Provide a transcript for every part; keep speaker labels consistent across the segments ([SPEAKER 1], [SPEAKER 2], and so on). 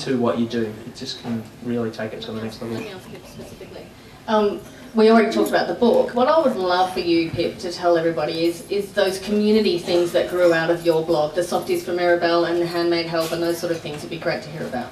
[SPEAKER 1] into what you do, it just can really take it to the next level.
[SPEAKER 2] Specifically. We already talked about the book. What I would love for you, Pip, to tell everybody is those community things that grew out of your blog, the Softies for Mirabelle and the Handmade Help and those sort of things. It'd be great to hear about.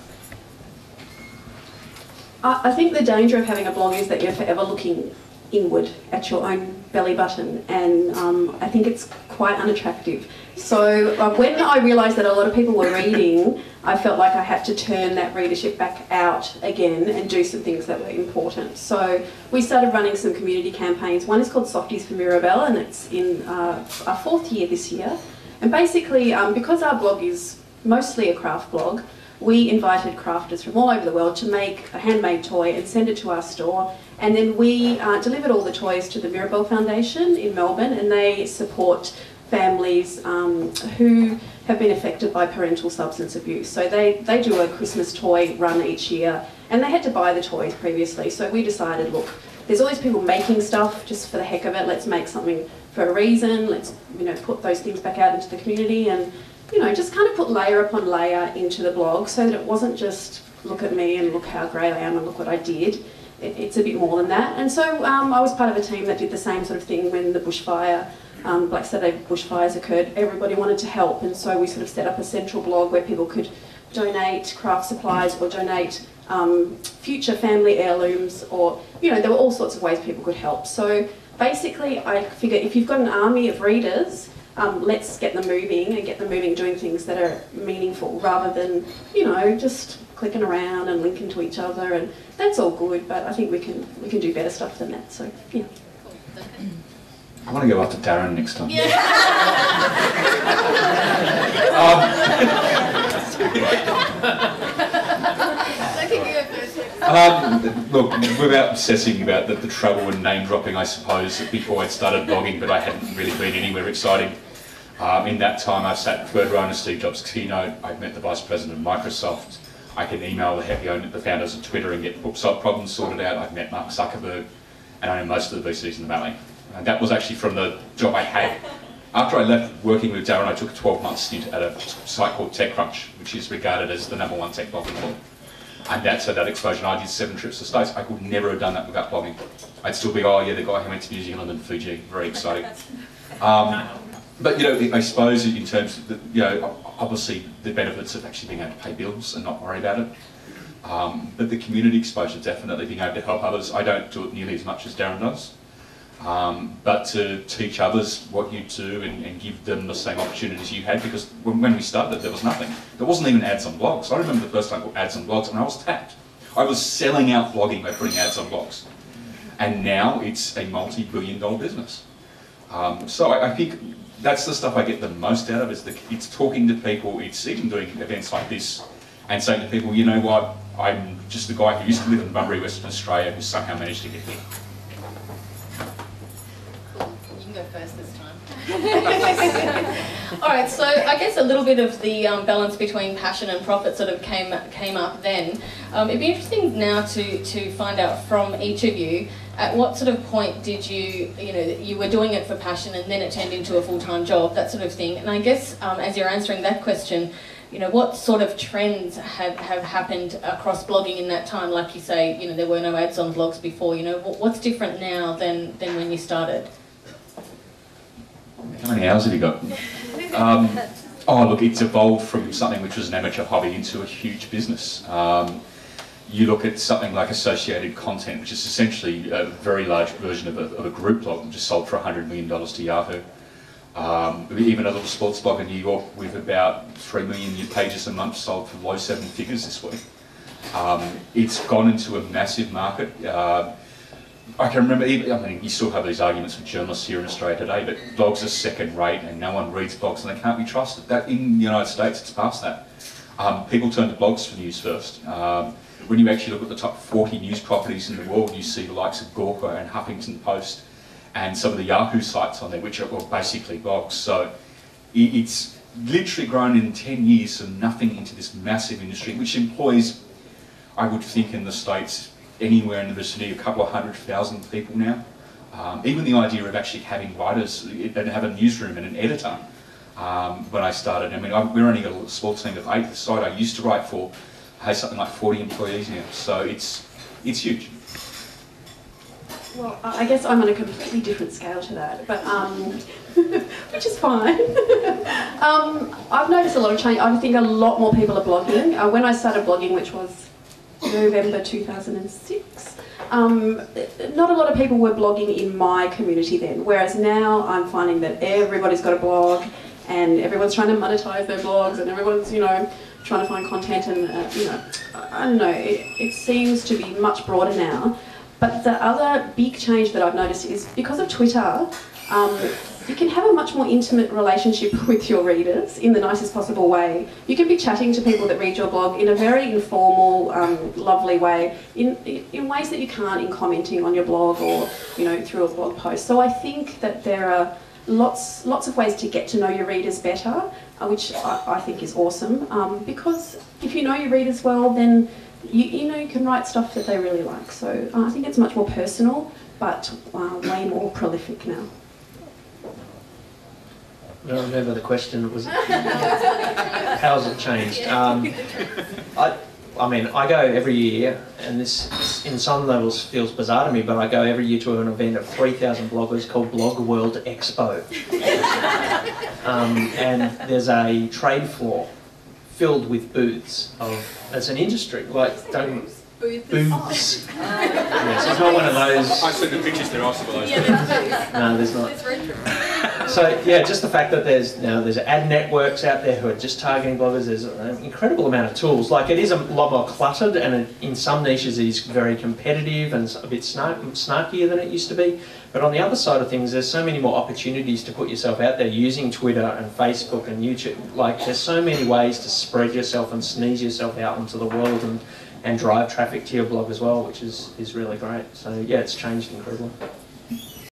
[SPEAKER 3] I think the danger of having a blog is that you're forever looking inward at your own belly button, and I think it's quite unattractive. So when I realised that a lot of people were reading, I felt like I had to turn that readership back out again and do some things that were important. So we started running some community campaigns. One is called Softies for Mirabelle, and it's in our 4th year this year. And basically, because our blog is mostly a craft blog, we invited crafters from all over the world to make a handmade toy and send it to our store. And then we delivered all the toys to the Mirabelle Foundation in Melbourne, and they support families who have been affected by parental substance abuse. So they do a Christmas toy run each year, and they had to buy the toys previously. So we decided, look, there's all these people making stuff just for the heck of it. Let's make something for a reason. Let's, you know, put those things back out into the community, and, you know, just kind of put layer upon layer into the blog so that it wasn't just look at me and look how great I am and look what I did. It's a bit more than that. And so I was part of a team that did the same sort of thing when the bushfire, Black Saturday bushfires occurred. Everybody wanted to help, and so we sort of set up a central blog where people could donate craft supplies or donate future family heirlooms, or, you know, there were all sorts of ways people could help. So basically I figure if you've got an army of readers, let's get them moving and get them moving doing things that are meaningful rather than, you know, just clicking around and linking to each other, and that's all good, but I think we can do better stuff than that. So yeah.
[SPEAKER 4] I want to go after Darren next time. Yeah. Look, without obsessing about the trouble and name dropping, I suppose, before I'd started blogging, but I hadn't really been anywhere exciting. In that time, I've sat third row in a Steve Jobs keynote. I've met the Vice President of Microsoft. I can email the founders of Twitter and get problems sorted out. I've met Mark Zuckerberg, and I know most of the VCs in the Valley. And that was actually from the job I had. After I left working with Darren, I took a 12-month stint at a site called TechCrunch, which is regarded as the #1 tech blog in the world. And that's that exposure. I did 7 trips to the States. I could never have done that without blogging. I'd still be, oh yeah, the guy who went to New Zealand and Fiji. Very exciting. But, you know, I suppose in terms of, you know, obviously the benefits of actually being able to pay bills and not worry about it. But the community exposure, definitely being able to help others. I don't do it nearly as much as Darren does. But to teach others what you do and give them the same opportunities you had, because when we started there was nothing. There wasn't even ads on blogs. I remember the first time I put ads on blogs and I was tapped. I was selling out blogging by putting ads on blogs. And now it's a multi-billion-dollar business. So I think that's the stuff I get the most out of, is it's talking to people, it's even doing events like this and saying to people, you know what, I'm just the guy who used to live in Bunbury, Western Australia, who somehow managed to get here.
[SPEAKER 2] You can go first this time. Alright, so I guess a little bit of the balance between passion and profit sort of came up then. It'd be interesting now to find out from each of you, at what sort of point did you were doing it for passion and then it turned into a full-time job, that sort of thing. And I guess as you're answering that question, you know, what sort of trends have happened across blogging in that time? Like you say, you know, there were no ads on blogs before, you know, what's different now than when you started?
[SPEAKER 4] How many hours have you got? Oh, look, it's evolved from something which was an amateur hobby into a huge business. You look at something like associated content, which is essentially a very large version of a group blog that just sold for $100 million to Yahoo. Even a little sports blog in New York with about 3 million new pages a month sold for low 7 figures this week. It's gone into a massive market. I can remember, I mean, you still have these arguments with journalists here in Australia today, but blogs are second rate and no one reads blogs and they can't be trusted. That in the United States, it's past that. People turn to blogs for news first. When you actually look at the top 40 news properties in the world, you see the likes of Gawker and Huffington Post and some of the Yahoo sites on there, which are basically blogs. So it's literally grown in 10 years from nothing into this massive industry, which employs, I would think in the States, anywhere in the vicinity of a couple of 100,000 people now. Even the idea of actually having writers and have a newsroom and an editor. When I started, I mean, we're only a sports team of 8. The site I used to write for has something like 40 employees now, so it's huge.
[SPEAKER 3] Well, I guess I'm on a completely different scale to that, but which is fine. I've noticed a lot of change. I think a lot more people are blogging. When I started blogging, which was November 2006, not a lot of people were blogging in my community then, whereas now I'm finding that everybody's got a blog and everyone's trying to monetize their blogs and everyone's, you know, trying to find content and, you know, I don't know, it seems to be much broader now. But the other big change that I've noticed is because of Twitter, you can have a much more intimate relationship with your readers in the nicest possible way. You can be chatting to people that read your blog in a very informal, lovely way, in ways that you can't in commenting on your blog or, you know, through a blog post. So I think that there are lots of ways to get to know your readers better, which I think is awesome. Because if you know your readers well, then you know, you can write stuff that they really like. So I think it's much more personal, but way more prolific now.
[SPEAKER 1] I don't remember the question. Was how's it changed? I mean, I go every year, and this in some levels feels bizarre to me, but I go every year to an event of 3,000 bloggers called Blog World Expo. And there's a trade floor filled with booths as an industry, like booths. Yes, it's not one of those.
[SPEAKER 4] I've seen the pictures, there are some of those.
[SPEAKER 1] No, there's not. So yeah, just the fact that there's ad networks out there who are just targeting bloggers. There's an incredible amount of tools. Like, it is a lot more cluttered, and in some niches it is very competitive and a bit snarkier than it used to be. But on the other side of things, there's so many more opportunities to put yourself out there using Twitter and Facebook and YouTube. Like, there's so many ways to spread yourself and sneeze yourself out into the world and drive traffic to your blog as well, which is really great. So yeah, it's changed incredibly.